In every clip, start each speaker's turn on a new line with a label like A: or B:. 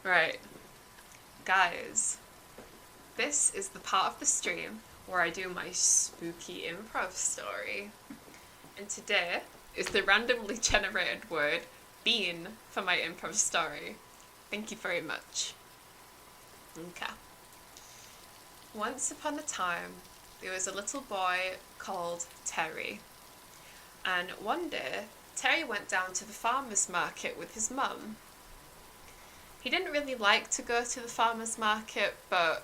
A: Right, guys, this is the part of the stream where I do my spooky improv story. And today is the randomly generated word bean for my improv story. Thank you very much. Okay. Once upon a time, there was a little boy called Terry. And one day, Terry went down to the farmer's market with his mum. He didn't really like to go to the farmer's market, but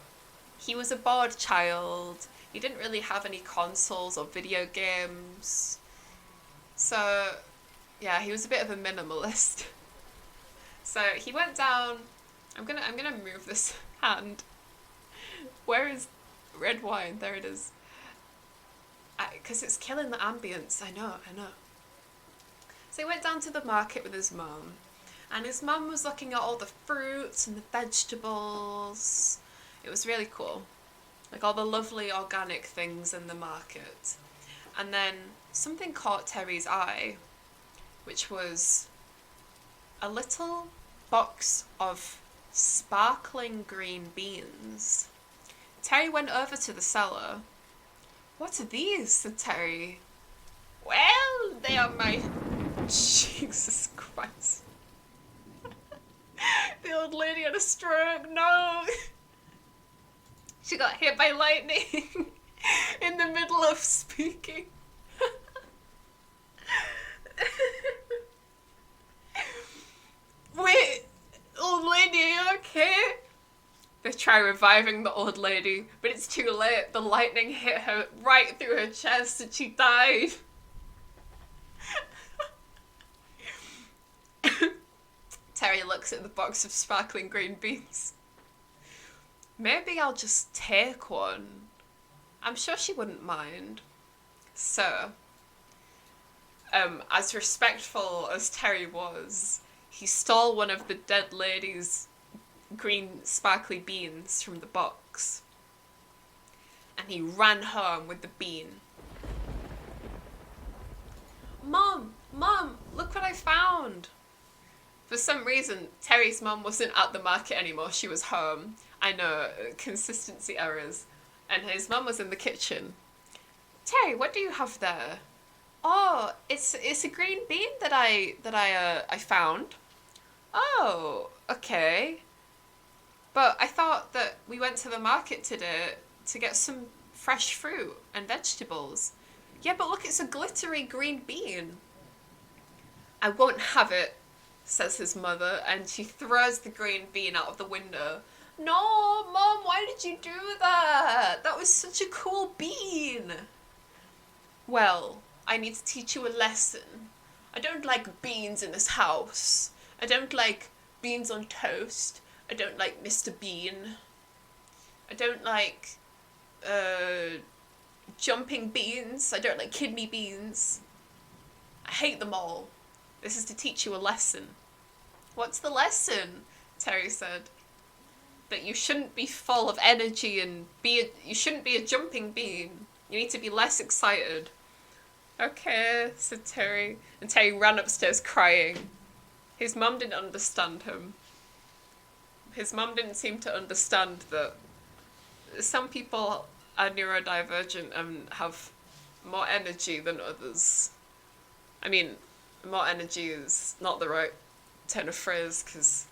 A: he was a bored child. He didn't really have any consoles or video games. So, yeah, he was a bit of a minimalist. So he went down. I'm gonna move this hand. Where is red wine? There it is. Because it's killing the ambience. I know. So he went down to the market with his mum, and his mum was looking at all the fruits and the vegetables. It was really cool. Like all the lovely organic things in the market. And then something caught Terry's eye, which was a little box of sparkling green beans. Terry went over to the seller. "What are these?" said Terry. "Well, they are my..." Jesus Christ. The old lady had a stroke. No! She got hit by lightning in the middle of speaking. Wait, old lady, are you okay? They try reviving the old lady, but it's too late. The lightning hit her right through her chest and she died. Terry looks at the box of sparkling green beans. "Maybe I'll just take one. I'm sure she wouldn't mind." So, as respectful as Terry was, he stole one of the dead lady's green sparkly beans from the box. And he ran home with the bean. Mom, look what I found." For some reason, Terry's mum wasn't at the market anymore. She was home. I know, consistency errors. And his mum was in the kitchen. "Terry, what do you have there?" "Oh, it's a green bean that I found." "Oh, okay. But I thought that we went to the market today to get some fresh fruit and vegetables." "Yeah, but look, it's a glittery green bean." "I won't have it," says his mother, and she throws the green bean out of the window. "No, Mom, why did you do that? That was such a cool bean." "Well, I need to teach you a lesson. I don't like beans in this house. I don't like beans on toast. I don't like Mr. Bean. I don't like jumping beans. I don't like kidney beans. I hate them all. This is to teach you a lesson." "What's the lesson?" Terry said. "That you shouldn't be full of energy and you shouldn't be a jumping bean. You need to be less excited." "Okay," said Terry. And Terry ran upstairs crying. His mum didn't understand him. His mum didn't seem to understand that some people are neurodivergent and have more energy than others. I mean, more energy is not the right turn of phrase, because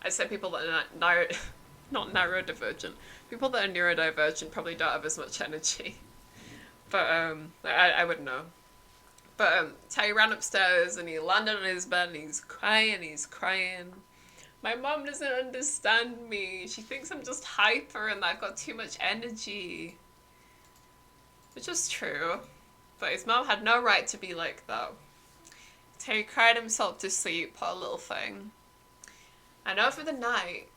A: I said people that are not neurodivergent. People that are neurodivergent probably don't have as much energy. But I wouldn't know. But Terry ran upstairs and he landed on his bed and he's crying. "My mom doesn't understand me. She thinks I'm just hyper and I've got too much energy." Which was true. But his mom had no right to be like that. Terry cried himself to sleep, poor little thing. And over the night,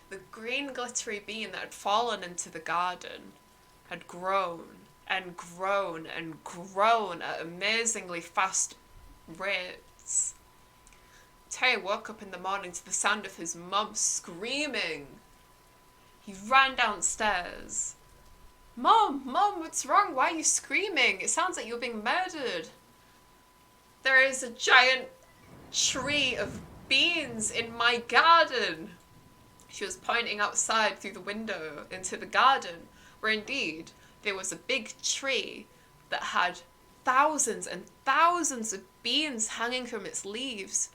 A: the green glittery bean that had fallen into the garden had grown and grown and grown at amazingly fast rates. Terry woke up in the morning to the sound of his mum screaming. He ran downstairs. Mom, what's wrong? Why are you screaming? It sounds like you're being murdered." "There is a giant tree of beans in my garden," She was pointing outside through the window into the garden, where indeed there was a big tree that had thousands and thousands of beans hanging from its leaves.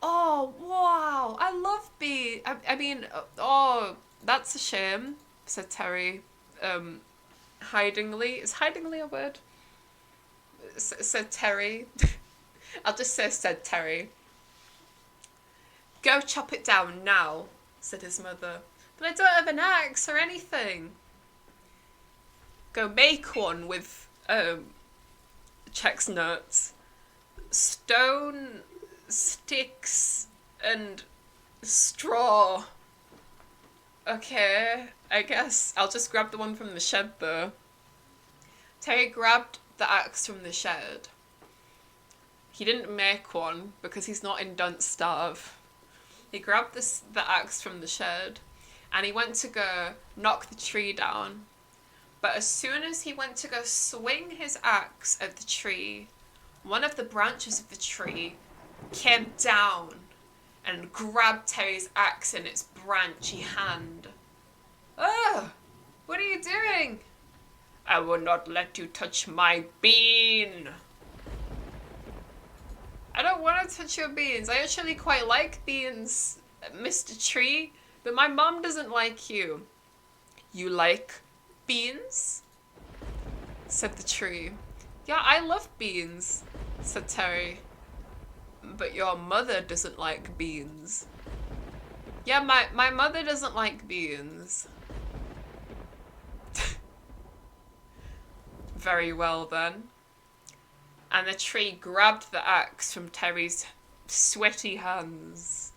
A: Oh, wow, I love beans. I mean, oh, that's a shame, said Terry, hidingly. Is hidingly a word? Said Terry. I'll just say said Terry. Go chop it down now, said his mother. But I don't have an axe or anything. Go make one with, checks notes, stone, sticks, and straw. Okay, I guess I'll just grab the one from the shed though. Terry grabbed the axe from the shed. He didn't make one because he's not in Don't Starve. He grabbed the axe from the shed and he went to go knock the tree down. But as soon as he went to go swing his axe at the tree, one of the branches of the tree came down and grabbed Terry's axe in its branchy hand. Ugh! What are you doing? I will not let you touch my bean. I don't want to touch your beans. I actually quite like beans, Mr. Tree, but my mom doesn't like you. You like beans? Said the tree. Yeah, I love beans, said Terry. But your mother doesn't like beans. Yeah, my mother doesn't like beans. Very well then. And the tree grabbed the axe from Terry's sweaty hands,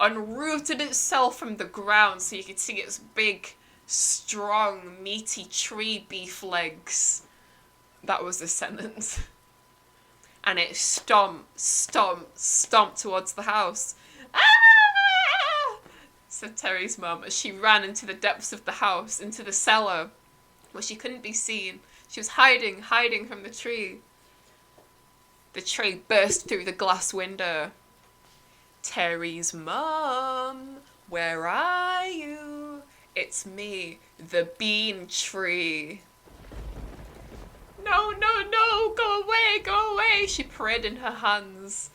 A: unrooted itself from the ground so you could see its big, strong, meaty tree beef legs. That was the sentence. And it stomped towards the house. Ah! Said Terry's mum as she ran into the depths of the house, into the cellar, where she couldn't be seen. She was hiding from the tree. The tree burst through the glass window. Terry's mum, where are you? It's me, the bean tree. No, go away, she prayed in her hands.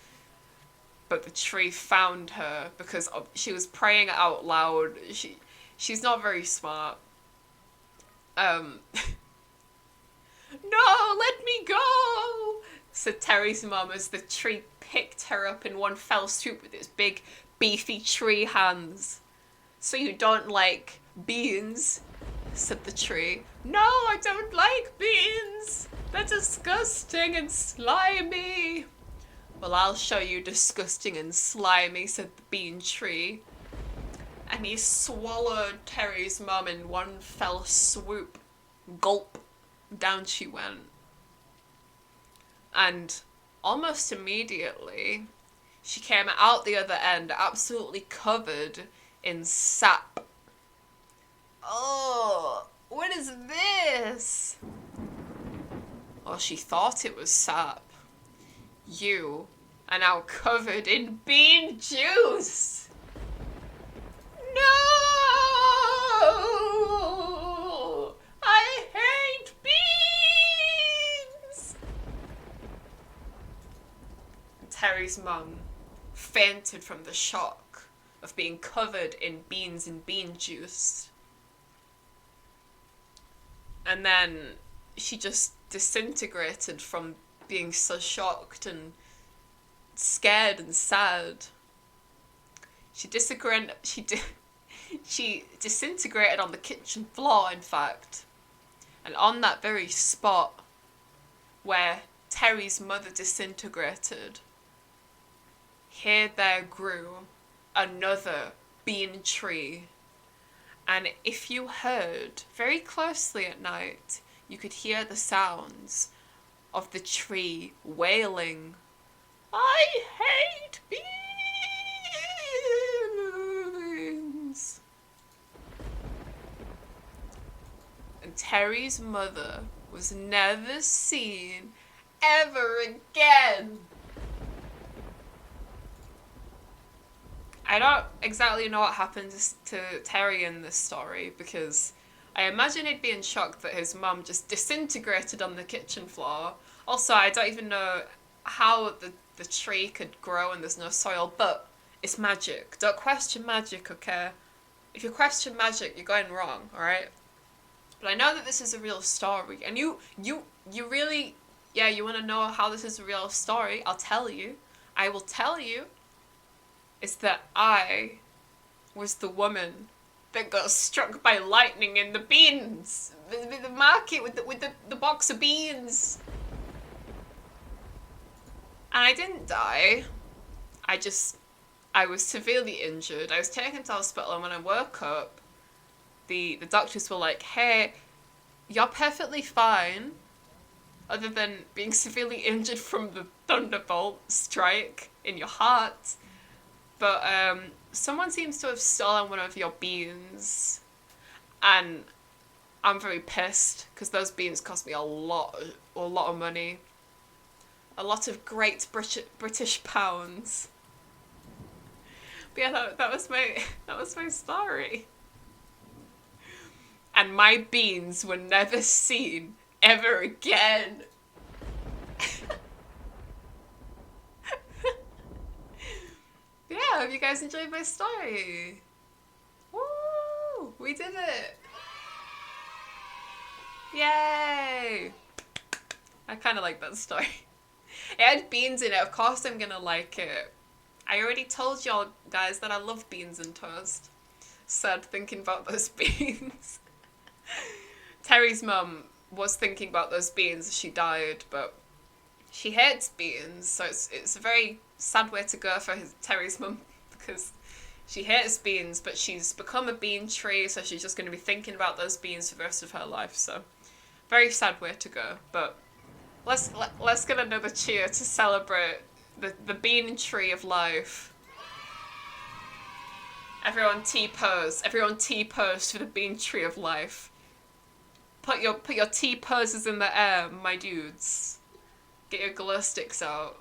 A: But the tree found her because she was praying out loud. She's not very smart. No, let me go, said Terry's mum as the tree picked her up in one fell swoop with its big, beefy tree hands. So you don't like beans? Said the tree. No, I don't like beans. They're disgusting and slimy. Well, I'll show you disgusting and slimy, said the bean tree. And he swallowed Terry's mum in one fell swoop. Gulp. Down she went. And almost immediately, she came out the other end absolutely covered in sap. Oh, what is this? Well, she thought it was sap. You are now covered in bean juice. No! I hate beans! Terry's mum fainted from the shock of being covered in beans and bean juice. And then she just disintegrated from being so shocked and scared and sad. She disintegrated on the kitchen floor, in fact. And on that very spot where Terry's mother disintegrated, here there grew another bean tree. And if you heard very closely at night, you could hear the sounds of the tree wailing, I hate beans! And Terry's mother was never seen ever again. I don't exactly know what happened to Terry in this story because I imagine he'd be in shock that his mum just disintegrated on the kitchen floor. Also, I don't even know how the tree could grow and there's no soil, but it's magic. Don't question magic, okay? If you question magic, you're going wrong, alright? But I know that this is a real story, and you really, yeah, you want to know how this is a real story? I'll tell you. I will tell you. It's that I was the woman that got struck by lightning in the beans, the market with the box of beans, and I didn't die. I was severely injured. I was taken to hospital, and when I woke up, the doctors were like, "Hey, you're perfectly fine, other than being severely injured from the thunderbolt strike in your heart. But someone seems to have stolen one of your beans, and I'm very pissed because those beans cost me a lot of money, a lot of great British pounds." But yeah, that was my story. And my beans were never seen ever again. Yeah, hope you guys enjoyed my story. Woo! We did it! Yay! I kind of like that story. It had beans in it, of course I'm gonna like it. I already told y'all guys that I love beans and toast. Sad thinking about those beans. Terry's mum was thinking about those beans as she died, but she hates beans, so it's a very sad way to go for Terry's mum because she hates beans, but she's become a bean tree, so she's just going to be thinking about those beans for the rest of her life. So very sad way to go, but let's get another cheer to celebrate the bean tree of life. Everyone T-pose. Everyone T-pose for the bean tree of life. Put your T-poses in the air, my dudes. Get your glow sticks out.